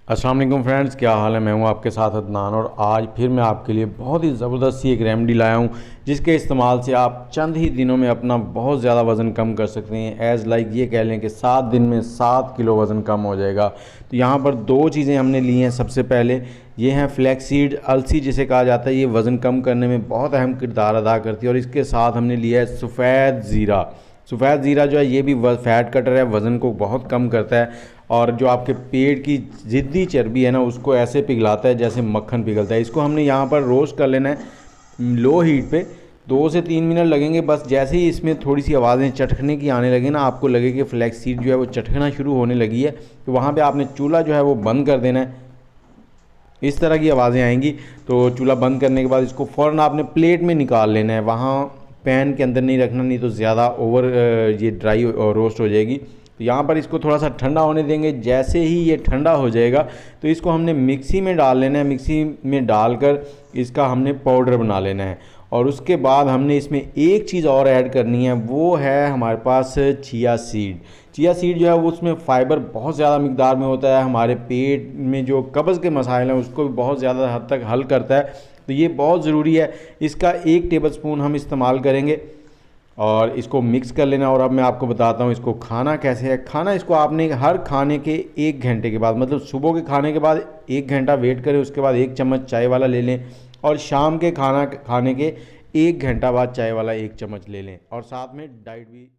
अस्सलाम वालेकुम फ्रेंड्स, क्या हाल है। मैं हूं आपके साथ अदनान और आज फिर मैं आपके लिए बहुत ही ज़बरदस्त सी एक रेमेडी लाया हूं जिसके इस्तेमाल से आप चंद ही दिनों में अपना बहुत ज़्यादा वज़न कम कर सकते हैं। एज़ लाइक ये कह लें कि 7 दिन में 7 किलो वज़न कम हो जाएगा। तो यहाँ पर दो चीज़ें हमने ली हैं। सबसे पहले ये हैं फ्लैक्सीड, अलसी जिसे कहा जाता है। ये वज़न कम करने में बहुत अहम किरदार अदा करती है। और इसके साथ हमने लिया है सफ़ेद ज़ीरा। सफ़ेद ज़ीरा जो है ये भी फैट कटर है, वज़न को बहुत कम करता है और जो आपके पेट की ज़िद्दी चर्बी है ना उसको ऐसे पिघलाता है जैसे मक्खन पिघलता है। इसको हमने यहाँ पर रोस्ट कर लेना है लो हीट पे। 2 से 3 मिनट लगेंगे बस। जैसे ही इसमें थोड़ी सी आवाज़ें चटकने की आने लगे ना, आपको लगे कि फ्लैक्स सीड जो है वो चटकना शुरू होने लगी है, तो वहाँ पे आपने चूल्हा जो है वो बंद कर देना है। इस तरह की आवाज़ें आएंगी तो चूल्हा बंद करने के बाद इसको फ़ौरन आपने प्लेट में निकाल लेना है। वहाँ पैन के अंदर नहीं रखना, नहीं तो ज़्यादा ओवर ये ड्राई रोस्ट हो जाएगी। तो यहाँ पर इसको थोड़ा सा ठंडा होने देंगे। जैसे ही ये ठंडा हो जाएगा तो इसको हमने मिक्सी में डाल लेना है। मिक्सी में डालकर इसका हमने पाउडर बना लेना है। और उसके बाद हमने इसमें एक चीज़ और ऐड करनी है, वो है हमारे पास चिया सीड। चिया सीड जो है वो उसमें फ़ाइबर बहुत ज़्यादा मिकदार में होता है। हमारे पेट में जो कब्ज़ के मसाइल हैं उसको भी बहुत ज़्यादा हद तक हल करता है। तो ये बहुत ज़रूरी है। इसका 1 टेबलस्पून हम इस्तेमाल करेंगे और इसको मिक्स कर लेना। और अब मैं आपको बताता हूँ इसको खाना कैसे है। खाना इसको आपने हर खाने के 1 घंटे के बाद, मतलब सुबह के खाने के बाद 1 घंटा वेट करें, उसके बाद 1 चम्मच चाय वाला ले लें। और शाम के खाना खाने के 1 घंटा बाद चाय वाला 1 चम्मच ले लें। और साथ में डाइट भी